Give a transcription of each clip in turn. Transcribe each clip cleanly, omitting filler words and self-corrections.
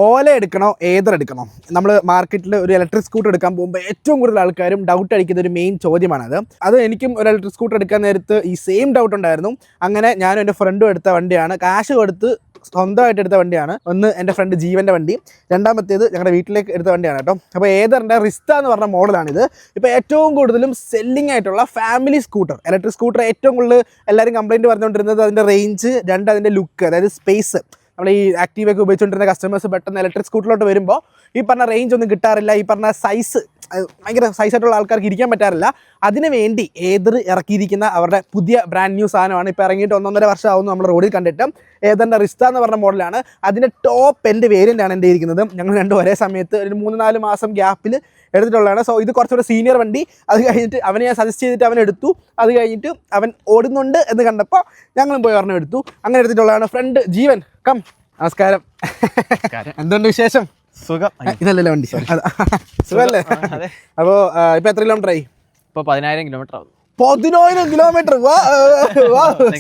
ഓല എടുക്കണോ ഏതർ എടുക്കണോ? നമ്മൾ മാർക്കറ്റിൽ ഒരു ഇലക്ട്രിക് സ്കൂട്ടർ എടുക്കാൻ പോകുമ്പോൾ ഏറ്റവും കൂടുതൽ ആൾക്കാരും ഡൗട്ട് അടിക്കുന്ന ഒരു മെയിൻ ചോദ്യമാണത്. അത് എനിക്കും ഒരു ഇലക്ട്രിക് സ്കൂട്ടർ എടുക്കാൻ നേരത്ത് ഈ സെയിം ഡൗട്ട് ഉണ്ടായിരുന്നു. അങ്ങനെ ഞാനും എൻ്റെ ഫ്രണ്ടും എടുത്ത വണ്ടിയാണ്, കാശ് കൊടുത്ത് സ്വന്തമായിട്ട് എടുത്ത വണ്ടിയാണ്. ഒന്ന് എൻ്റെ ഫ്രണ്ട് ജീവൻ്റെ വണ്ടി, രണ്ടാമത്തേത് ഞങ്ങളുടെ വീട്ടിലേക്ക് എടുത്ത വണ്ടിയാണ് കേട്ടോ. അപ്പോൾ ഏതറിൻ്റെ റിസ്റ്റ എന്ന് പറഞ്ഞ മോഡലാണിത്. ഇപ്പോൾ ഏറ്റവും കൂടുതലും സെല്ലിംഗ് ആയിട്ടുള്ള ഫാമിലി സ്കൂട്ടർ, ഇലക്ട്രിക് സ്കൂട്ടർ ഏറ്റവും കൂടുതൽ എല്ലാവരും കംപ്ലയിൻറ്റ് പറഞ്ഞുകൊണ്ടിരുന്നത് അതിൻ്റെ റേഞ്ച്, രണ്ട് അതിൻ്റെ ലുക്ക്, അതായത് സ്പേസ്. നമ്മൾ ഈ ആക്റ്റീവൊക്കെ ഉപയോഗിച്ചുകൊണ്ടിരുന്ന കസ്റ്റമേഴ്സ് പെട്ടെന്ന് ഇലക്ട്രിക് സ്കൂട്ടറിലോട്ട് വരുമ്പോൾ ഈ പറഞ്ഞ റേഞ്ച് ഒന്നും കിട്ടാറില്ല, ഈ പറഞ്ഞ സൈസ് ഭയങ്കര സൈസായിട്ടുള്ള ആൾക്കാർക്ക് ഇരിക്കാൻ പറ്റാറില്ല. അതിന് വേണ്ടി ഏതർ ഇറക്കിയിരിക്കുന്ന അവരുടെ പുതിയ ബ്രാൻഡ് ന്യൂ സാധനമാണ്. ഇപ്പോൾ ഇറങ്ങിയിട്ട് 1.5 വർഷം ആവുന്നു നമ്മൾ റോഡിൽ കണ്ടിട്ട്. ഏതറിൻ്റെ റിസ്റ്റ എന്ന് പറഞ്ഞ മോഡലാണ്. അതിൻ്റെ ടോപ്പ് എൻ്റെ വേരിയൻ്റാണ് എൻ്റെ ഇരിക്കുന്നത്. ഞങ്ങൾ രണ്ടും ഒരേ സമയത്ത് ഒരു 3-4 മാസം ഗ്യാപ്പിൽ എടുത്തിട്ടുള്ളതാണ്. സോ ഇത് കുറച്ചുകൂടെ സീനിയർ വണ്ടി. അത് കഴിഞ്ഞിട്ട് അവനെ ഞാൻ സജസ്റ്റ് ചെയ്തിട്ട് അവൻ എടുത്തു. അത് കഴിഞ്ഞിട്ട് അവൻ ഓടുന്നുണ്ട് എന്ന് കണ്ടപ്പോൾ ഞങ്ങളും പോയി ഒരെണ്ണം എടുത്തു. അങ്ങനെ എടുത്തിട്ടുള്ളതാണ്. ഫ്രണ്ട് ജീവൻ, കം. നമസ്കാരം. എന്തുകൊണ്ട് വിശേഷം? സുഖം. ഇതല്ലല്ലോ വണ്ടി? സുഖമല്ലേ? അപ്പോൾ ഇപ്പോൾ എത്ര കിലോമീറ്റർ ആയി? ഇപ്പോൾ 10,000 കിലോമീറ്റർ ആവും. 10,000 കിലോമീറ്റർ.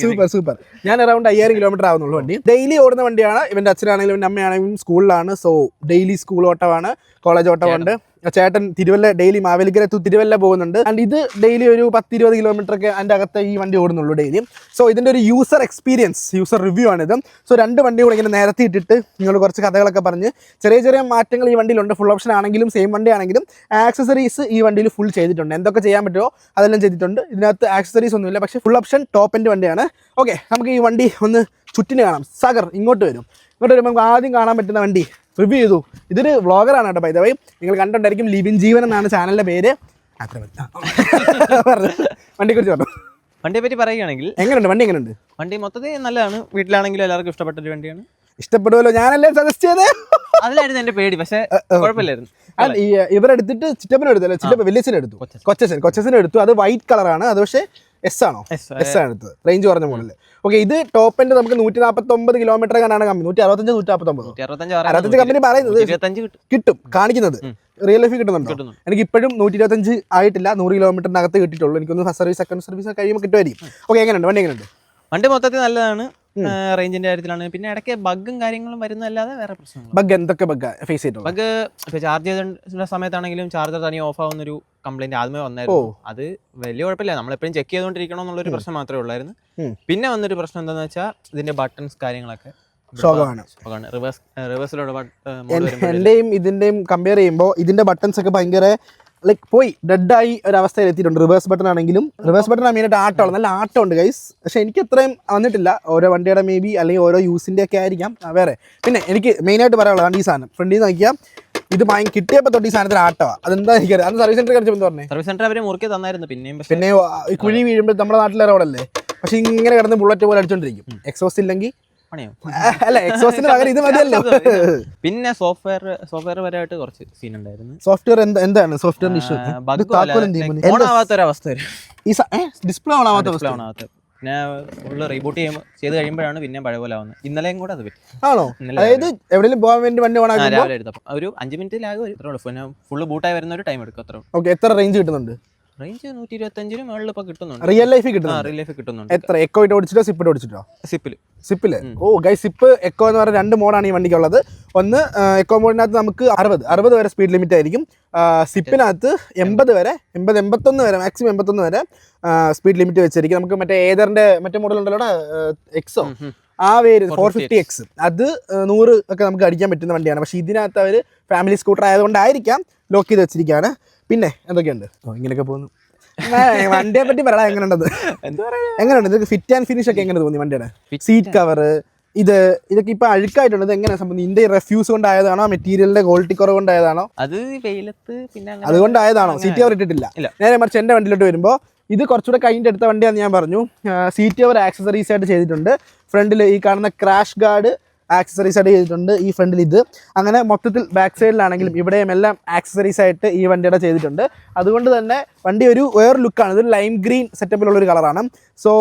Super super. ഞാൻ അറൗണ്ട് 5,000 കിലോമീറ്റർ ആവുന്നുള്ളൂ വണ്ടി. ഡെയിലി ഓടുന്ന വണ്ടിയാണ്. ഇവൻ്റെ അച്ഛനാണെങ്കിലും ഇവൻ്റെ അമ്മയാണെങ്കിലും സ്കൂളിലാണ്. സോ ഡെയിലി സ്കൂൾ ഓട്ടമാണ്, കോളേജ് ഓട്ടമുണ്ട്. ചേട്ടൻ തിരുവല്ല, ഡെയിലി മാവേലിക്കര ടു തിരുവല്ല പോകുന്നുണ്ട്. ആൻഡ് ഇത് ഡെയിലി ഒരു 10-20 കിലോമീറ്റർ ഒക്കെ അതിൻ്റെ അകത്ത് ഈ വണ്ടി ഓടുന്നുള്ളൂ ഡെയിലി. സോ ഇതിൻ്റെ ഒരു യൂസർ എക്സ്പീരിയൻസ്, യൂസർ റിവ്യൂ ആണിത്. സോ രണ്ട് വണ്ടി കൂടെ ഇങ്ങനെ നിരത്തി ഇട്ടിട്ട് നിങ്ങൾ കുറച്ച് കഥകളൊക്കെ പറഞ്ഞ് ചെറിയ ചെറിയ മാറ്റങ്ങൾ ഈ വണ്ടിയിലുണ്ട്. ഫുൾ ഓപ്ഷൻ ആണെങ്കിലും സെയിം വണ്ടി ആണെങ്കിലും ആക്സസറീസ് ഈ വണ്ടിയിൽ ഫുൾ ചെയ്തിട്ടുണ്ട്. എന്തൊക്കെ ചെയ്യാൻ പറ്റുമോ അതെല്ലാം ചെയ്തിട്ടുണ്ട്. ഇതിനകത്ത് ആക്സസറീസ് ഒന്നുമില്ല, പക്ഷേ ഫുൾ ഓപ്ഷൻ ടോപ്പ് എൻഡ് വണ്ടിയാണ്. ഓക്കെ, നമുക്ക് ഈ വണ്ടി ഒന്ന് ചുറ്റിന് കാണാം. സാഗർ ഇങ്ങോട്ട് വരും. ഇങ്ങോട്ട് വരുമ്പോൾ നമുക്ക് ആദ്യം കാണാൻ പറ്റുന്ന വണ്ടി റിവ്യൂ ചെയ്തു. ഇതൊരു വ്ളോഗറാണ് കേട്ടോ. ബൈ ദ വേ നിങ്ങൾ കണ്ടിട്ടുണ്ടായിരിക്കും, ലിവിൻ ജീവൻ എന്നാണ് ചാനലിൻ്റെ പേര്. അത്ര വണ്ടിയെക്കുറിച്ച് പറഞ്ഞു. വണ്ടിയെ പറ്റി പറയുകയാണെങ്കിൽ എങ്ങനെയുണ്ട് വണ്ടി? എങ്ങനെയുണ്ട് വണ്ടി? മൊത്തത്തിൽ നല്ലതാണ്. വീട്ടിലാണെങ്കിലും എല്ലാവർക്കും ഇഷ്ടപ്പെട്ടൊരു വണ്ടിയാണ്. ഇഷ്ടപ്പെടുമല്ലോ, ഞാനല്ലേ സജസ്റ്റ് ചെയ്തേ. അതിലായിരുന്നു എൻ്റെ പേടി, പക്ഷേ കുഴപ്പമില്ലായിരുന്നു. ഇവരെടുത്തിട്ട് ചിറ്റപ്പനും എടുത്തല്ലോ, ചിറ്റപ്പ വലിയച്ഛനും എടുത്തു, കൊച്ചച്ഛനും എടുത്തു. അത് വൈറ്റ് കളറാണ്. അത് പക്ഷേ എസ് ആണോ? എസ് ആണ് എടുത്തത്, റേഞ്ച് പറഞ്ഞ മോഡല്. ഓക്കെ, ഇത് ടോപ്പ് എൻഡ് നമുക്ക് 149 കിലോമീറ്റർ കാണാണ് കമ്പനി. 165 കമ്പനി പറയുന്നത് കിട്ടും, കാണിക്കുന്നത് റിയൽ ലൈഫിൽ കിട്ടുന്നുണ്ടോ? എനിക്ക് ഇപ്പോഴും 125 ആയിട്ടില്ല. 100 കിലോമീറ്ററിനകത്ത് കിട്ടിയിട്ടുള്ളൂ. എനിക്കൊന്ന് ഫസ്റ്റ് സർവീസ് സെക്കൻഡ് സർവീസ് കഴിയുമ്പോൾ കിട്ടുമായിരിക്കും. ഓക്കെ, എങ്ങനെയുണ്ട് വണ്ടി? എങ്ങനെയുണ്ട് വണ്ടി? മൊത്തത്തിൽ നല്ലതാണ്. റേഞ്ചിന്റെ കാര്യത്തിലാണ്. പിന്നെ ഇടയ്ക്ക് ബഗ്ഗും കാര്യങ്ങളും വരുന്നതല്ലാതെ വേറെ പ്രശ്നങ്ങൾ. ബഗ് എന്തൊക്കെ ബഗ് ഫേസ് ചെയ്തിട്ടുണ്ട്? ബഗ് ഇപ്പോൾ ചാർജ് ചെയ്ത സമയത്താണെങ്കിലും ചാർജർ തനിയെ ഓഫ് ആവുന്നൊരു കംപ്ലൈന്റ് ആദ്യമേ വന്നായിരുന്നു. അത് വലിയ കുഴപ്പമില്ല, നമ്മളെപ്പോഴും ചെക്ക് ചെയ്തുകൊണ്ടിരിക്കണം എന്നുള്ളൊരു പ്രശ്നം മാത്രമേ ഉള്ളായിരുന്നു. പിന്നെ വന്നൊരു പ്രശ്നം എന്താണെന്ന് വെച്ചാൽ ഇതിന്റെ ബട്ടൺസ് കാര്യങ്ങളൊക്കെ എന്റെയും ഇതിന്റെയും കമ്പയർ ചെയ്യുമ്പോൾ ഇതിന്റെ ബട്ടൺസ് ഒക്കെ ഭയങ്കര ലൈക്ക് പോയി ഡെഡായി ഒരു അവസ്ഥയിൽ എത്തിയിട്ടുണ്ട്. റിവേഴ്സ് ബട്ടൺ ആണെങ്കിലും, റിവേഴ്സ് ബട്ടൺ മെയിനായിട്ട് ആട്ടമാണ്, നല്ല ആട്ടമുണ്ട് ഗൈസ്. പക്ഷേ എനിക്ക് അത്രയും വന്നിട്ടില്ല. ഓരോ വണ്ടിയുടെ മേ ബി അല്ലെങ്കിൽ ഓരോ യൂസിൻ്റെ ഒക്കെ ആയിരിക്കാം വേറെ. പിന്നെ എനിക്ക് മെയിനായിട്ട് പറയാനുള്ളതാണ് ഈ സാധനം. ഫ്രണ്ടിൽ നിന്ന് നോക്കിയാൽ ഇത് കിട്ടിയപ്പോൾ തൊട്ട് ഈ സാധനത്തിന് ആട്ടമാണ്. അതെന്താ എനിക്കറിയാം. അത് സർവീസ് സെന്റർ കാണിച്ചപ്പോൾ പറഞ്ഞേ, സർവീസ് സെന്റർ അവരെ മുറുക്കി തന്നായിരുന്നു. പിന്നെ ഈ കുഴി വീഴുമ്പോൾ നമ്മുടെ നാട്ടിലെ റോഡല്ലേ, പക്ഷെ ഇങ്ങനെ കിടന്ന് ബുള്ളറ്റ് പോലെ അടിച്ചോണ്ടിരിക്കും. എക്സോസ്റ്റ് ഇല്ലെങ്കിൽ അല്ല, എക്സോസ്റ്റിന് പകരം ഇത് മതിയല്ലോ. പിന്നെ സോഫ്റ്റ്വെയർ വരെയായിട്ട് കുറച്ച് സീൻ ഉണ്ടായിരുന്നു. സോഫ്റ്റ്വെയർ എന്താണ് സോഫ്റ്റ്വെയർ ഇഷ്യൂ? ഡിസ്പ്ലേ ഓൺ ആവാത്ത പിന്നെ ഫുള്ള് റീബൂട്ട് ചെയ്ത് കഴിയുമ്പോഴാണ് പിന്നെ പഴയ പോലെ ആവുന്നത്. ഇന്നലെയും കൂടെ അത് പറ്റി. ആണോ? അതായത് എവിടെയെങ്കിലും പോകാൻ വേണ്ടി വണ്ടി ഓൺ ആക്കി രാവിലെ എടുത്തപ്പോൾ ഒരു 5 മിനിറ്റ് ലാഗ് ഇത്രയുള്ളൂ. പിന്നെ ഫുള്ള് ബൂട്ടായി വരുന്ന ഒരു ടൈം എടുക്കും, അത്ര. ഓക്കെ, എത്ര റേഞ്ച് കിട്ടുന്നുണ്ട്? റേഞ്ച് 125 മുകളിൽ ഇപ്പോൾ കിട്ടുന്നുണ്ട്. റിയൽ ലൈഫിൽ കിട്ടുന്നുണ്ട്. എത്ര എക്കോ ഇട്ട് ഓടിച്ചിട്ടോ സിപ്പിട്ട് ഓടിച്ചിട്ടോ? സിപ്പില്. ഓ ഗൈസ്, സിപ്പ് എക്കോ എന്ന് പറഞ്ഞ 2 മോഡാണ് ഈ വണ്ടിക്കുള്ളത്. ഒന്ന് എക്കോ മോഡിനകത്ത് നമുക്ക് 60 വരെ സ്പീഡ് ലിമിറ്റ് ആയിരിക്കും. സിപ്പിനകത്ത് 80 വരെ, 81 വരെ, മാക്സിമം 81 വരെ സ്പീഡ് ലിമിറ്റ് വെച്ചിരിക്കും. നമുക്ക് മറ്റേ ഏതറിന്റെ മറ്റേ മോഡൽ ഉണ്ടല്ലോ, എക്സോ, ആ പേര് 450X, അത് 100 ഒക്കെ നമുക്ക് അടിക്കാൻ പറ്റുന്ന വണ്ടിയാണ്. പക്ഷേ ഇതിനകത്ത് അവർ ഫാമിലി സ്കൂട്ടർ ആയതുകൊണ്ടായിരിക്കാം ലോക്ക് ചെയ്ത് വെച്ചിരിക്കുകയാണ്. പിന്നെ എന്തൊക്കെയുണ്ട്? ഇങ്ങനെയൊക്കെ പോകുന്നു. വണ്ടിയെ പറ്റി പറയാം. എങ്ങനെയുണ്ട് ഇതൊക്കെ? ഫിറ്റ് ആൻഡ് ഫിനിഷ് ഒക്കെ എങ്ങനെ തോന്നി വണ്ടിയുടെ? സീറ്റ് കവർ ഇതൊക്കെ ഇപ്പൊ അഴുക്കായിട്ടുണ്ട്. ഇത് എങ്ങനെ സംബന്ധം? ഇതിന്റെ റെഫ്യൂസ് കൊണ്ടായതാണോ, മെറ്റീരിയലിന്റെ ക്വാളിറ്റി കുറവ് കൊണ്ടായതാണോ, അത് വെയിലത്ത് പിന്നെ അതുകൊണ്ടായതാണോ? സീറ്റ് കവർ ഇട്ടിട്ടില്ല. നേരെ മറിച്ച് എന്റെ വണ്ടിയിലോട്ട് വരുമ്പോൾ ഇത് കുറച്ചുകൂടെ കഴിഞ്ഞിട്ട് എടുത്ത വണ്ടിയാണെന്ന് ഞാൻ പറഞ്ഞു. സീറ്റ് കവർ ആക്സസറീസ് ആയിട്ട് ചെയ്തിട്ടുണ്ട്. ഫ്രണ്ടിൽ ഈ കാണുന്ന ക്രാഷ് ഗാർഡ് ആക്സസറീസ് ആയിട്ട് ചെയ്തിട്ടുണ്ട്. ഈ ഫ്രണ്ടിൽ ഇത്, അങ്ങനെ മൊത്തത്തിൽ ബാക്ക് സൈഡിലാണെങ്കിലും ഇവിടെയും എല്ലാം ആക്സസറീസ് ആയിട്ട് ഈ വണ്ടിയുടെ ചെയ്തിട്ടുണ്ട്. അതുകൊണ്ട് തന്നെ വണ്ടി ഒരു വേറെ ലുക്കാണ്. ഇതൊരു ലൈം ഗ്രീൻ സെറ്റപ്പിലുള്ളൊരു കളറാണ്. സോ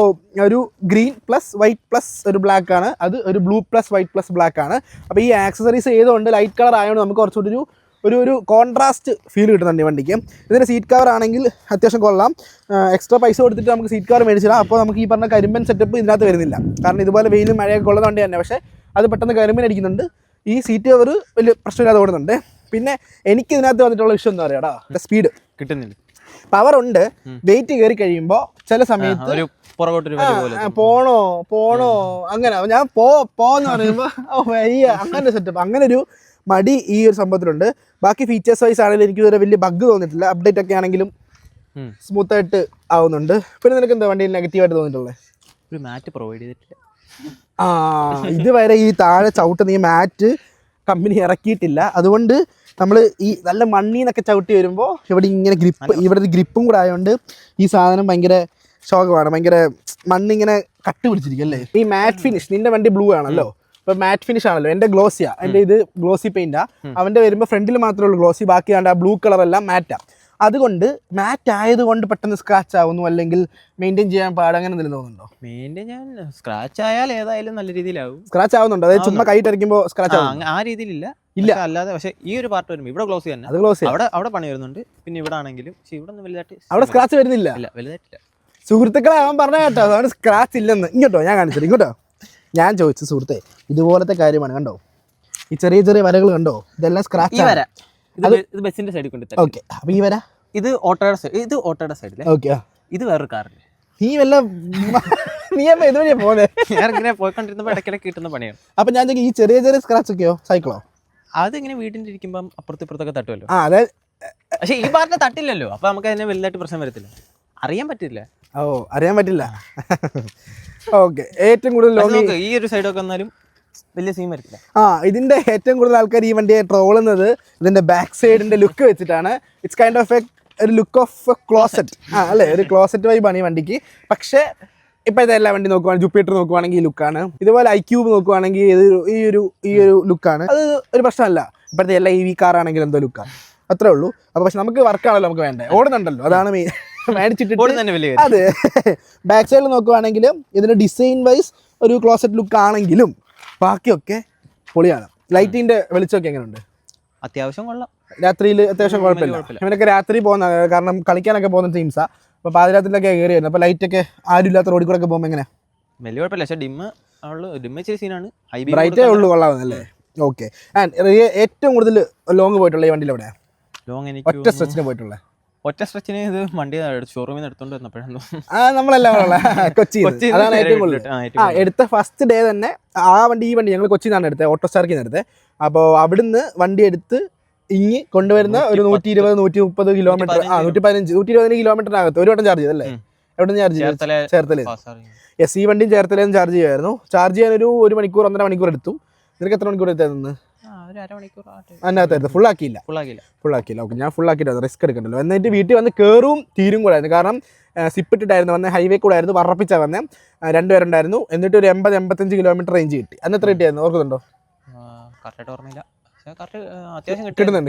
ഒരു ഗ്രീൻ പ്ലസ് വൈറ്റ് പ്ലസ് ഒരു ബ്ലാക്ക് ആണ്, അത് ഒരു blue plus white plus black ആണ്. അപ്പോൾ ഈ ആക്സസറീസ് ചെയ്തുകൊണ്ട് ലൈറ്റ് കളർ ആയതുകൊണ്ട് നമുക്ക് കുറച്ചുകൂടി ഒരു കോൺട്രാസ്റ്റ് ഫീൽ കിട്ടുന്നുണ്ട് ഈ വണ്ടിക്ക്. ഇതിൻ്റെ സീറ്റ് കവർ ആണെങ്കിൽ അത്യാവശ്യം കൊള്ളാം. എക്സ്ട്രാ പൈസ കൊടുത്തിട്ട് നമുക്ക് സീറ്റ് കവർ മേടിച്ചിടാം. അപ്പോൾ നമുക്ക് ഈ പറഞ്ഞ കരിമ്പൻ സെറ്റപ്പ് ഇതിനകത്ത് വരുന്നില്ല. കാരണം ഇതുപോലെ വെയിലും മഴയൊക്കെ കൊള്ളുന്ന വണ്ടി തന്നെ, പക്ഷേ അത് പെട്ടെന്ന് കരിമ്പൻ അടിക്കുന്നുണ്ട്. ഈ സീറ്റ് കവർ വലിയ പ്രശ്നമില്ലാതെ ഓടുന്നുണ്ട്. പിന്നെ എനിക്ക് ഇതിനകത്ത് വന്നിട്ടുള്ള വിഷയം എന്താ പറയാടാ, സ്പീഡ് കിട്ടുന്നില്ല. പവർ ഉണ്ട്, വെയിറ്റ് കയറി കഴിയുമ്പോൾ ചില സമയത്ത് പോണോ അങ്ങനെ ഞാൻ പോന്ന് പറയുമ്പോൾ വയ്യ, അങ്ങനെ സെറ്റപ്പ്, അങ്ങനെ ഒരു മടി ഈ ഒരു സംഭവത്തിലുണ്ട്. ബാക്കി ഫീച്ചേഴ്സ് വൈസ് ആണെങ്കിലും എനിക്ക് ഇതുവരെ വലിയ ബഗ് തോന്നിയിട്ടില്ല. അപ്ഡേറ്റ് ഒക്കെ ആണെങ്കിലും സ്മൂത്ത് ആയിട്ട് ആവുന്നുണ്ട്. പിന്നെ നിനക്ക് എന്താ വണ്ടിയിൽ നെഗറ്റീവായിട്ട് തോന്നിയിട്ടുള്ളത്? ഒരു മാറ്റ് പ്രൊവൈഡ് ചെയ്തിട്ടില്ല. ഇതുവരെ ഈ താഴെ ചവിട്ടുന്ന ഈ മാറ്റ് കമ്പനി ഇറക്കിയിട്ടില്ല. അതുകൊണ്ട് നമ്മൾ ഈ നല്ല മണ്ണീന്നൊക്കെ ചവിട്ടി വരുമ്പോൾ ഇവിടെ ഇങ്ങനെ ഇവിടെ ഒരു ഗ്രിപ്പും കൂടെ ആയതുകൊണ്ട് ഈ സാധനം ഭയങ്കര ശോകമാണ്. ഭയങ്കര മണ്ണിങ്ങനെ കട്ട് പിടിച്ചിരിക്കും അല്ലേ. ഈ മാറ്റ് ഫിനിഷ്, നിന്റെ വണ്ടി ബ്ലൂ ആണല്ലോ, ഇപ്പൊ മാറ്റ് ഫിനിഷ് ആണല്ലോ, എൻ്റെ ഗ്ലോസിയാ, എൻ്റെ ഇത് ഗ്ലോസി പെയിന്റാ. അവൻ്റെ വരുമ്പോൾ ഫ്രണ്ടിൽ മാത്രമേ ഉള്ളൂ ഗ്ലോസി, ബാക്കി ആ ബ്ലൂ കളറെല്ലാം മാറ്റാ. അതുകൊണ്ട് മാറ്റ് ആയതുകൊണ്ട് പെട്ടെന്ന് സ്ക്രാച്ച് ആവുന്നു, അല്ലെങ്കിൽ മെയിൻറ്റെയിൻ ചെയ്യാൻ പാട്, അങ്ങനെ എന്തെങ്കിലും തോന്നുന്നുണ്ടോ? മെയിൻറ്റെയിൻ ഞാൻ സ്ക്രാച്ച് ആയാൽ ഏതായാലും നല്ല രീതിയിലാവും. സ്ക്രാച്ച് ആവുന്നുണ്ടോ? അതായത് ചുമ്മാ കൈ ടരിക്കുമ്പോൾ സ്ക്രാച്ച് ആവും? ആ രീതിയിലില്ല, ഇല്ല. അല്ലാതെ പക്ഷേ ഈ ഒരു പാർട്ട് വരുമ്പോൾ ഇവിടെ ഗ്ലോസി തന്നെ, അത് ഗ്ലോസി അവിടെ പണി വരുന്നുണ്ട്. പിന്നെ ഇവിടെ ആണെങ്കിലും ഇവിടെ ഒന്നും വലുതായിട്ട് അവിടെ സ്ക്രാച്ച് വരുന്നില്ല. വലുതായിട്ടില്ല. സുഹൃത്തുക്കളെ അവൻ പറഞ്ഞ കേട്ടോ, അതാണ് സ്ക്രാച്ച് ഇല്ലെന്ന്. ഇങ്ങോട്ടോ ഞാൻ കാണിച്ചിട്ട്, ഇങ്ങോട്ടോ ഞാൻ ചോദിച്ചു സുഹൃത്തെ, ഇതുപോലത്തെ കാര്യമാണ് കണ്ടോ, ഈ ചെറിയ ചെറിയ വരകൾ കണ്ടോ, ഇതെല്ലാം സ്ക്രാച്ച്. ഇത് ബസ്സിന്റെ സൈഡിൽ കൊണ്ട്. ഓക്കെ, അപ്പൊ ഈ വര ഇത് ഓട്ടോയുടെ സൈഡ്, ഇത് ഓട്ടോയുടെ സൈഡില്. ഓക്കെ, ഇത് വേറൊരു കാറില്. നീ അപ്പൊ ഇതുവഴിയാ പോകുന്നത്? ഞാൻ ഇങ്ങനെ പോയിക്കൊണ്ടിരുന്നപ്പോ ഇടയ്ക്കിടയ്ക്ക് കിട്ടുന്ന പണിയാണ്. അപ്പൊ ഞാൻ ഈ ചെറിയ ചെറിയ സ്ക്രാച്ച് ഒക്കെയോ സൈക്കിളോ? അതിങ്ങനെ വീട്ടിൽ ഇരിക്കുമ്പോൾ അപ്പുറത്തൊക്കെ തട്ടുമല്ലോ. അതെ, പക്ഷെ ഈ പാർട്ടിനെ തട്ടില്ലല്ലോ, അപ്പൊ നമുക്ക് അതിനെ വലുതായിട്ട് പ്രശ്നം വരത്തില്ല. അറിയാൻ പറ്റില്ല. അറിയാൻ പറ്റില്ല. ഓക്കെ, ഏറ്റവും കൂടുതൽ ഈ ഒരു സൈഡൊക്കെ വന്നാലും വലിയ സീൻ വരത്തില്ല. ഇതിന്റെ ഏറ്റവും കൂടുതൽ ആൾക്കാർ ഈ വണ്ടിയെ ട്രോളുന്നത് ഇതിന്റെ ബാക്ക് സൈഡിന്റെ ലുക്ക് വെച്ചിട്ടാണ്. ഇറ്റ്സ് കൈൻഡ് ഓഫ് ഒരു ലുക്ക് ഓഫ് ക്ലോസറ്റ്, അല്ലേ, ഒരു ക്ലോസറ്റ് വൈബാണ് ഈ വണ്ടിക്ക്. പക്ഷേ ഇപ്പോഴത്തെ എല്ലാ വണ്ടി നോക്കുവാണെങ്കിൽ, ജുപ്പിറ്റർ നോക്കുവാണെങ്കിൽ ഈ ലുക്കാണ്. ഇതുപോലെ iQube നോക്കുവാണെങ്കിൽ ഈ ഒരു ലുക്കാണ്. അത് ഒരു പ്രശ്നമല്ല. ഇപ്പോഴത്തെ എല്ലാ EV കാറാണെങ്കിലും എന്തോ ലുക്കാണ്, അത്രേ ഉള്ളൂ. അപ്പോൾ പക്ഷെ നമുക്ക് വർക്കാണല്ലോ നമുക്ക് വേണ്ടത്, ഓടുന്നുണ്ടല്ലോ, അതാണ് മെയിൻ. മേടിച്ചിട്ട് അതെ. ബാക്ക് സൈഡിൽ നോക്കുവാണെങ്കിൽ ഇതിന്റെ ഡിസൈൻ വൈസ് ഒരു ക്ലോസറ്റ് ലുക്ക് ആണെങ്കിലും ബാക്കിയൊക്കെ പൊളിയാണ്. ലൈറ്റിന്റെ വെളിച്ചമൊക്കെ എങ്ങനെയുണ്ട്? അത്യാവശ്യം കൊള്ളാം. രാത്രിയിൽ അത്യാവശ്യം കുഴപ്പമില്ല. ഇവനൊക്കെ രാത്രി പോകുന്ന, കാരണം കളിക്കാനൊക്കെ പോകുന്ന ടീംസാ. അപ്പോൾ പാതിരാത്രിയിലൊക്കെ കയറി വരുന്നത്. അപ്പോൾ ലൈറ്റൊക്കെ ആരും ഇല്ലാത്ത റോഡിൽ കൂടെ ഒക്കെ പോകുമ്പോൾ എങ്ങനെ? വലിയ കുഴപ്പമില്ല, പക്ഷേ ഡിമ്മ ഇച്ചിരി സീനാണ്. ബ്രൈറ്റേ ഉള്ളൂ, കൊള്ളാവുന്നല്ലേ. ഓക്കെ. ആൻഡ് ഏറ്റവും കൂടുതൽ ലോങ് പോയിട്ടുള്ള ഈ വണ്ടിയിൽ എവിടെയാണ്? ലോങ് ഒറ്റ സ്ട്രെച്ചിന് പോയിട്ടുള്ളത്? ഒറ്റ സ്ട്രെച്ചിന് ഇത് വണ്ടി ഷോറൂമിൽ നിന്ന് എടുത്തോണ്ട് വന്നപ്പോഴാണ്. നമ്മളെല്ലാം കൊച്ചി, അതാണ് ഏറ്റവും കൂടുതൽ. എടുത്ത ഫസ്റ്റ് ഡേ തന്നെ ഈ വണ്ടി ഞങ്ങൾ കൊച്ചിയിൽ നിന്നാണ് എടുത്തത്, ഓട്ടോ സ്റ്റാർക്കിൽ നിന്ന് എടുത്തത്. അപ്പോൾ അവിടുന്ന് വണ്ടി എടുത്ത് ഇങ്ങി കൊണ്ടുവരുന്ന ഒരു 120-130 കിലോമീറ്റർ, 115-120 കിലോമീറ്ററിനകത്ത് ഒരു വട്ടം ചാർജ് ചെയ്തല്ലേ? എവിടെ നിന്ന് ചാർജ് ചെയ്തത്? ചേർത്തല. യെസ്, ഈ വണ്ടിയും ചേർത്തലേന്ന് ചാർജ് ചെയ്യുമായിരുന്നു. ചാർജ് ചെയ്യാൻ ഒരു മണിക്കൂർ 1.5 മണിക്കൂർ എടുത്തു. നിനക്ക് എത്ര മണിക്കൂർ എടുത്തായിരുന്നു? അതിനകത്തായിരുന്നു. ഫുള്ളാക്കിയില്ല. ഓക്കെ, ഞാൻ ഫുള്ളാക്കിയിട്ട് റിസ്ക് എടുക്കണ്ടല്ലോ. എന്നിട്ട് വീട്ടിൽ വന്ന് കയറും തീരും കൂടെ ആയിരുന്നു. കാരണം സിപ്പിട്ടിട്ടായിരുന്നു വന്നത്, ഹൈവേ കൂടെ ആയിരുന്നു, വറപ്പിച്ചാൽ വന്നേ. രണ്ടുപേരുണ്ടായിരുന്നു. എന്നിട്ട് ഒരു 80-85 കിലോമീറ്റർ റേഞ്ച് കിട്ടി. അന്ന് എത്ര കിട്ടിയായിരുന്നു ഓർക്കുന്നുണ്ടോ?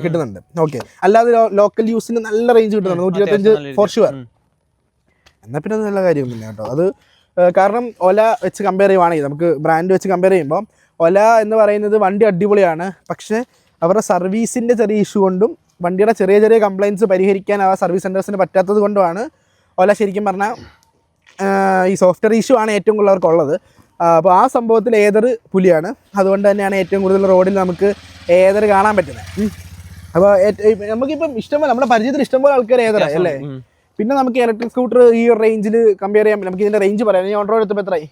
കിട്ടുന്നുണ്ട്. ഓക്കെ, അല്ലാതെ ലോക്കൽ യൂസിന് നല്ല റേഞ്ച് കിട്ടുന്നുണ്ട്, 125 ഫോർ ഷുവർ. എന്നാൽ പിന്നെ അത് നല്ല കാര്യമൊന്നുമില്ല കേട്ടോ. അത് കാരണം ഒല വെച്ച് കമ്പയർ ചെയ്യുവാണെങ്കിൽ, നമുക്ക് ബ്രാൻഡ് വെച്ച് കമ്പയർ ചെയ്യുമ്പോൾ ഒല എന്ന് പറയുന്നത് വണ്ടി അടിപൊളിയാണ്. പക്ഷേ അവരുടെ സർവീസിൻ്റെ ചെറിയ ഇഷ്യൂ കൊണ്ടും വണ്ടിയുടെ ചെറിയ ചെറിയ കംപ്ലയിൻറ്റ്സ് പരിഹരിക്കാൻ ആ സർവീസ് സെൻറ്റേഴ്സിന് പറ്റാത്തത് കൊണ്ടുമാണ് ഒല ശരിക്കും പറഞ്ഞാൽ ഈ സോഫ്റ്റ്വെയർ ഇഷ്യൂ ആണ് ഏറ്റവും കൂടുതൽ അവർക്കുള്ളത്. അപ്പോൾ ആ സംഭവത്തിൽ ഏതർ പുലിയാണ്. അതുകൊണ്ട് തന്നെയാണ് ഏറ്റവും കൂടുതൽ റോഡിൽ നമുക്ക് ഏതർ കാണാൻ പറ്റുന്നത്. അപ്പോൾ നമുക്കിപ്പം ഇഷ്ടംപോലെ, നമ്മുടെ പരിചയത്തിൽ ഇഷ്ടംപോലെ ആൾക്കാർ ഏതറായി അല്ലേ. പിന്നെ നമുക്ക് ഇലക്ട്രിക് സ്കൂട്ടർ ഈ ഒരു റേഞ്ചിൽ കമ്പയർ ചെയ്യാൻ നമുക്ക് ഇതിൻ്റെ റേഞ്ച് പറയാം. ഈ ഓൺ റോഡ് എടുത്തപ്പോൾ എത്രയായി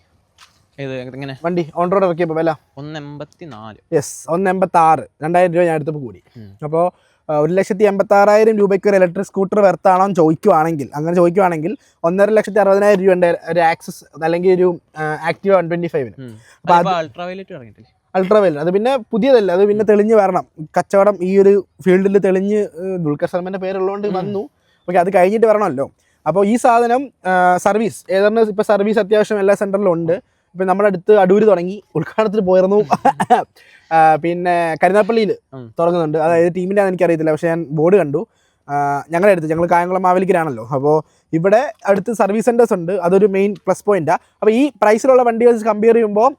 വണ്ടി? ഓൺ റോഡ് ഇറക്കിയപ്പോൾ വില 184. യെസ്, 186. 2000 രൂപ ഞാൻ എടുത്തപ്പോൾ കൂടി. അപ്പോൾ 1,86,000 രൂപയ്ക്ക് ഒരു ഇലക്ട്രിക് സ്കൂട്ടർ വെർത്താണോ എന്ന് ചോദിക്കുവാണെങ്കിൽ, 1,60,60,000 രൂപ ഒരു ആക്സസ് അല്ലെങ്കിൽ ഒരു ആക്റ്റീവ 125. അപ്പോൾ അൾട്രാവയലറ്റ് അത് പിന്നെ പുതിയതല്ല, അത് പിന്നെ തെളിഞ്ഞ് വരണം. കച്ചവടം ഈ ഒരു ഫീൽഡിൽ തെളിഞ്ഞ് ദുൽഖർ സൽമാൻ്റെ പേരുള്ളതുകൊണ്ട് വന്നു. ഓക്കെ, അത് കഴിഞ്ഞിട്ട് വരണമല്ലോ. അപ്പോൾ ഈ സാധനം സർവീസ് ഏതാണ്ട് ഇപ്പോൾ സർവീസ് അത്യാവശ്യം എല്ലാ സെൻറ്ററിലും ഉണ്ട്. ഇപ്പം നമ്മുടെ അടുത്ത് അടൂര് തുടങ്ങി, ഉദ്ഘാടനത്തിന് പോയിരുന്നു. പിന്നെ കരുനാപ്പള്ളിയിൽ തുടങ്ങുന്നുണ്ട്. അതായത് ടീമിൻ്റെ ആണെന്ന് എനിക്കറിയത്തില്ല, പക്ഷേ ഞാൻ ബോർഡ് കണ്ടു. ഞങ്ങൾ കായംകുളം മാവേലിക്കരാണല്ലോ. അപ്പോൾ ഇവിടെ അടുത്ത് സർവീസ് സെൻറ്റേഴ്സ് ഉണ്ട്, അതൊരു മെയിൻ പ്ലസ് പോയിന്റാണ്. അപ്പോൾ ഈ പ്രൈസിലുള്ള വണ്ടി വെച്ച് കമ്പയർ ചെയ്യുമ്പോൾ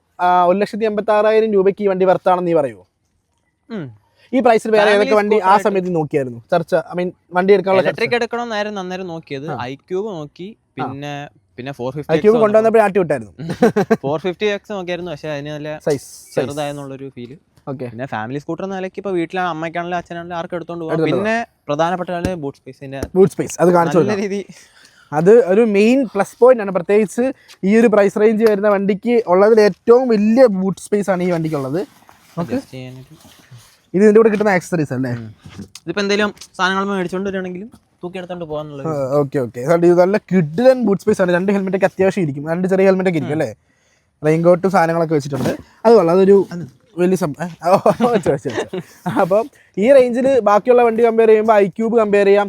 1,86,000 രൂപയ്ക്ക് ഈ വണ്ടി വർത്താണെന്ന് നീ പറയുമോ? ഈ പ്രൈസിൽ വേറെ ഏതൊക്കെ വണ്ടി ആ സമയത്ത് നോക്കിയായിരുന്നു ചർച്ച? വണ്ടി എടുക്കാനുള്ള ഇലക്ട്രിക് എടുക്കണമെന്നായിരുന്നു അന്നേരം നോക്കിയത്. iQube നോക്കി, പിന്നെ 450 കൊണ്ടുവന്നപ്പോൾ ആട്ടി വിട്ടായിരുന്നു. 450X നോക്കിയായിരുന്നു, പക്ഷെ അതിന് നല്ല സൈസ് ചെറുതായെന്നുള്ളൊരു ഫീല്. ഓക്കെ. പിന്നെ ഫാമിലി സ്കൂട്ടർ എന്ന നിലയ്ക്ക് ഇപ്പോൾ വീട്ടിലാണ് അമ്മയ്ക്കാണെങ്കിലും അച്ഛനാണെങ്കിലും ആർക്കും എടുത്തോണ്ട് പോകാം. പിന്നെ പ്രധാനപ്പെട്ട ബൂട്ട് സ്പേസിന്റെ ബൂട്ട് സ്പേസ് അത് കാണിച്ചു നല്ല രീതി അത് ഒരു മെയിൻ പ്ലസ് പോയിന്റ് ആണ്. പ്രത്യേകിച്ച് ഈ ഒരു പ്രൈസ് റേഞ്ച് വരുന്ന വണ്ടിക്ക് ഉള്ളതിൽ ഏറ്റവും വലിയ ബൂട്ട് സ്പേസ് ആണ് ഈ വണ്ടിക്കുള്ളത്. ഇത് ഇതിൻ്റെ കൂടെ കിട്ടുന്ന ആക്സസറീസ് അല്ലേ? ഇതിപ്പോൾ എന്തെങ്കിലും സാധനങ്ങൾ മേടിച്ചുകൊണ്ട് വരികയാണെങ്കിലും തൂക്കി എടുത്തോണ്ട് പോകാന്നുള്ളത്. Okay okay. ഇത് നല്ല കിഡിലൻ ബൂട്ട് സ്പേസ് ആണ്. 2 ഹെൽമെറ്റൊക്കെ അത്യാവശ്യം ഇരിക്കും, 2 ചെറിയ ഹെൽമെറ്റൊക്കെ ഇരിക്കും അല്ലേ? റെയിൻകോട്ടും സാധനങ്ങളൊക്കെ വെച്ചിട്ടുണ്ട്. അത് കൊള്ളാം, അതൊരു വലിയ അപ്പോൾ ഈ റേഞ്ചിൽ ബാക്കിയുള്ള വണ്ടി കമ്പയർ ചെയ്യുമ്പോൾ iQube കമ്പയർ ചെയ്യാം.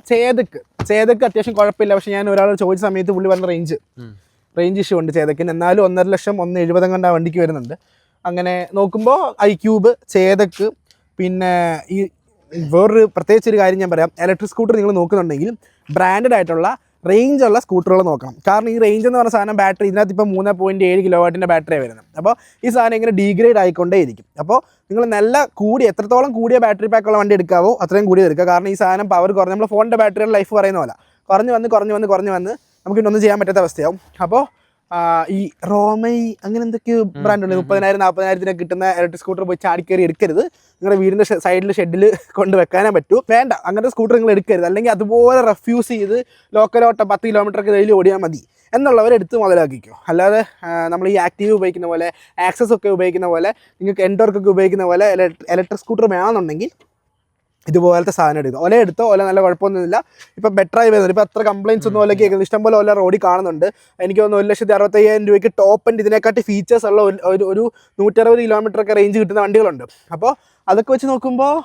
ചേതക്ക് അത്യാവശ്യം കുഴപ്പമില്ല. പക്ഷേ ഞാൻ ഒരാൾ ചോദിച്ച സമയത്ത് പുള്ളി പറഞ്ഞ റേഞ്ച് ഇഷ്യൂ ഉണ്ട് ചേതക്കിന്. എന്നാലും 1.5 ലക്ഷം 1.70 കണ്ട വണ്ടിക്ക് വരുന്നുണ്ട്. അങ്ങനെ നോക്കുമ്പോൾ iQube, ചേതക്ക്, പിന്നെ ഈ വേറൊരു പ്രത്യേകിച്ചൊരു കാര്യം ഞാൻ പറയാം. ഇലക്ട്രിക് സ്കൂട്ടർ നിങ്ങൾ നോക്കുന്നുണ്ടെങ്കിൽ ബ്രാൻഡഡ് ആയിട്ടുള്ള റേഞ്ചുള്ള സ്കൂട്ടറുകൾ നോക്കണം. കാരണം ഈ റേഞ്ച് എന്ന് പറഞ്ഞ സാധനം ബാറ്ററി ഇതിനകത്ത് ഇപ്പോൾ 3.7 കിലോവാട്ടിൻ്റെ ബാറ്ററിയാണ് വരുന്നത്. അപ്പോൾ ഈ സാധനം ഇങ്ങനെ ഡീഗ്രേഡ് ആയിക്കൊണ്ടേയിരിക്കും. അപ്പോൾ നിങ്ങൾ നല്ല എത്രത്തോളം കൂടിയ ബാറ്ററി പാക്കുള്ള വണ്ടി എടുക്കാവോ അത്രയും കൂടി എടുക്കുക. കാരണം ഈ സാധനം പവർ കുറഞ്ഞ് നമ്മൾ ഫോണിൻ്റെ ബാറ്ററിയുടെ ലൈഫ് പറയുന്ന പോലെ കുറഞ്ഞ് വന്ന് നമുക്ക് ഇന്നൊന്നും ചെയ്യാൻ പറ്റാത്ത അവസ്ഥയാവും. അപ്പോൾ ഈ റോമൈ അങ്ങനെ എന്തൊക്കെയോ ബ്രാൻഡുണ്ട്. 30,000-40,000 കിട്ടുന്ന ഇലക്ട്രിക് സ്കൂട്ടർ പോയി ചാടിക്കയറി എടുക്കരുത്. നിങ്ങളുടെ വീടിൻ്റെ സൈഡിൽ ഷെഡിൽ കൊണ്ട് വെക്കാനേ പറ്റൂ. വേണ്ട, അങ്ങനത്തെ സ്കൂട്ടർ നിങ്ങൾ എടുക്കരുത്. അല്ലെങ്കിൽ അതുപോലെ റെഫ്യൂസ് ചെയ്ത് ലോക്കലോട്ടം 10 കിലോമീറ്ററൊക്കെ ഡെയിലി ഓടിയാൽ മതി എന്നുള്ളവരെടുത്ത് മുതലാക്കിക്കോ. അല്ലാതെ നമ്മൾ ഈ ആക്റ്റീവ് ഉപയോഗിക്കുന്ന പോലെ, ആക്സസ് ഒക്കെ ഉപയോഗിക്കുന്ന പോലെ, നിങ്ങൾക്ക് എൻഡോർക്കൊക്കെ ഉപയോഗിക്കുന്ന പോലെ ഇലക്ട്രിക് സ്കൂട്ടർ വേണമെന്നുണ്ടെങ്കിൽ ഇതുപോലത്തെ സാധനം എടുക്കുക. എടുത്തോ നല്ല കുഴപ്പമൊന്നുമില്ല. ഇപ്പം ബെറ്ററായി വരുന്നുണ്ട്. ഇപ്പോൾ അത്ര കംപ്ലയിൻസ് ഒന്നും കേൾക്കുന്നത് ഇഷ്ടംപോലെ റോഡിൽ കാണുന്നുണ്ട്. എനിക്ക് തോന്നുന്നു 1,65,000 രൂപയ്ക്ക് ടോപ്പ് ആൻഡ് ഇതിനെക്കാട്ടി ഫീച്ചേഴ്സ് ഉള്ള ഒരു 160 കിലോമീറ്ററൊക്കെ റേഞ്ച് കിട്ടുന്ന വണ്ടികളുണ്ട്. അപ്പോൾ അതൊക്കെ വെച്ച് നോക്കുമ്പോൾ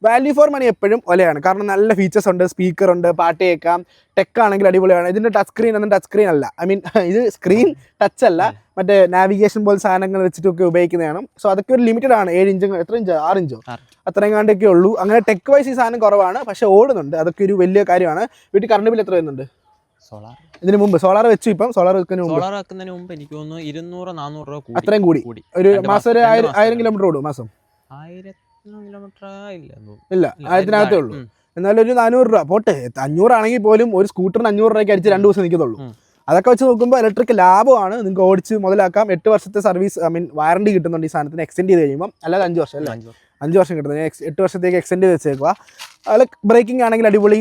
വാല്യൂ ഫോർ മണി എപ്പോഴും ഒലയാണ്. കാരണം നല്ല ഫീച്ചേഴ്സ് ഉണ്ട്, സ്പീക്കറുണ്ട്, പാട്ട് കേൾക്കാം, ടെക്ക് ആണെങ്കിൽ അടിപൊളിയാണ്. ഇതിൻ്റെ ടച്ച് സ്ക്രീൻ ഒന്നും ടച്ച് സ്ക്രീൻ അല്ല. ഇത് സ്ക്രീൻ ടച്ച് അല്ല, മറ്റേ നാവിഗേഷൻ പോലെ സാധനങ്ങൾ വെച്ചിട്ടൊക്കെ ഉപയോഗിക്കുന്നതാണ്. സോ അതൊക്കെ ഒരു ലിമിറ്റഡ് ആണ്. 7 ഇഞ്ച്, എത്ര ഇഞ്ച്, 6 ഇഞ്ചോ അത്രയും കണ്ടൊക്കെ ഉള്ളൂ. അങ്ങനെ ടെക്ക് വൈസ് ഈ സാധനം കുറവാണ്, പക്ഷെ ഓടുന്നുണ്ട്. അതൊക്കെ ഒരു വലിയ കാര്യമാണ്. വീട്ടിൽ കറണ്ട് ബിൽ എത്ര വരുന്നുണ്ട്? ഇതിന് മുമ്പ് സോളാർ വെച്ചു. ഇപ്പം സോളാർ വെക്കുന്നതിന് മുമ്പ് എനിക്ക് തോന്നുന്നു 200-400 രൂപ അത്രയും കൂടി. ഒരു മാസം ഒരു 1000 കിലോമീറ്റർ ഓടും. മാസം 1000 കിലോമീറ്റർ ഇല്ല, 1000-നകത്തേ ഉള്ളൂ. എന്നാലും ഒരു 400 രൂപ പോട്ടെ. 500 ആണെങ്കിൽ പോലും ഒരു സ്കൂട്ടറിന് 500 രൂപയ്ക്ക് അടിച്ച് 2 ദിവസം നിൽക്കത്തുള്ളൂ. അതൊക്കെ വെച്ച് നോക്കുമ്പോൾ ഇലക്ട്രിക് ലാഭമാണ്. നിങ്ങൾക്ക് ഓടിച്ച് മുതലാക്കാം. 8 വർഷത്തെ സർവീസ് വാറണ്ടി കിട്ടുന്നുണ്ട് ഈ സാധനത്തിന് എക്സ്റ്റെൻഡ് ചെയ്ത് കഴിയുമ്പോൾ. അല്ലാതെ 5 വർഷം അല്ലേ? 5 വർഷം കിട്ടുന്നത്. 8 വർഷത്തേക്ക് എക്സ്റ്റെൻഡ് ചെയ്ത് വെച്ചേക്കുക. അതിൽ ബ്രേക്കിംഗ് ആണെങ്കിൽ അടിപൊളി.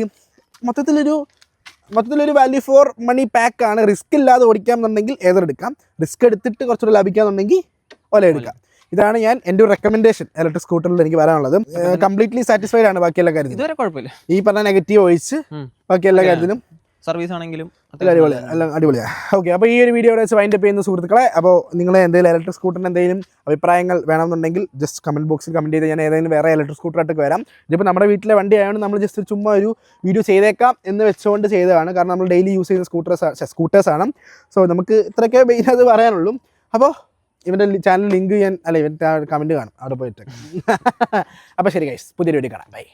മൊത്തത്തിലൊരു വാല്യൂ ഫോർ മണി പാക്കാണ്. റിസ്ക് ഇല്ലാതെ ഓടിക്കാമെന്നുണ്ടെങ്കിൽ ഏതെടുക്കാം. റിസ്ക് എടുത്തിട്ട് കുറച്ചുകൂടെ ലാഭിക്കാമെന്നുണ്ടെങ്കിൽ എടുക്കാം. ഇതാണ് എൻ്റെ ഒരു റെക്കമെൻഡേഷൻ ഇലക്ട്രിക് സ്കൂട്ടറിൽ എനിക്ക് വരാനുള്ളത്. കംപ്ലീറ്റ്ലി സാറ്റിസ്ഫൈഡ് ആണ് ബാക്കി എല്ലാ കാര്യത്തിലും. ഇതുവരെ കുഴപ്പമില്ല. ഈ പറഞ്ഞ നെഗറ്റീവ് ഒഴിച്ച് ബാക്കി എല്ലാ കാര്യത്തിലും സർവീസ് ആണെങ്കിലും അടിപൊളിയാണ്. ഓക്കെ, അപ്പോൾ ഈ ഒരു വീഡിയോ വെച്ച് വൈൻഡപ്പ് ചെയ്യുന്ന സുഹൃത്തുക്കളെ, അപ്പോൾ നിങ്ങൾ എന്തെങ്കിലും ഇലക്ട്രിക് സ്കൂട്ടറിന് എന്തെങ്കിലും അഭിപ്രായങ്ങൾ വേണമെന്നുണ്ടെങ്കിൽ ജസ്റ്റ് കമൻറ്റ് ബോക്സിൽ കമൻറ്റ് ചെയ്ത് ഞാൻ ഏതെങ്കിലും വേറെ ഇലക്ട്രിക് സ്കൂട്ടറായിട്ടൊക്കെ വരാം. ഇതിപ്പോൾ നമ്മുടെ വീട്ടിലെ വണ്ടി ആയതുകൊണ്ട് നമ്മൾ ജസ്റ്റ് ചുമ്മാ ഒരു വീഡിയോ ചെയ്തേക്കാം എന്ന് വെച്ചുകൊണ്ട് ചെയ്തതാണ്. കാരണം നമ്മൾ ഡെയിലി യൂസ് ചെയ്യുന്ന സ്കൂട്ടേഴ്സാണ്. സോ നമുക്ക് ഇത്രയൊക്കെ മെയിൻ അത് പറയാനുള്ളൂ. അപ്പോൾ ഇവൻ്റെ ചാനൽ ലിങ്ക് ഇവൻ്റെ കമൻറ്റ് കാണും, അവിടെ പോയിട്ട്. അപ്പോൾ ശരി ഗൈസ്, പുതിയൊരു വീഡിയോ കാണാം. ബൈ.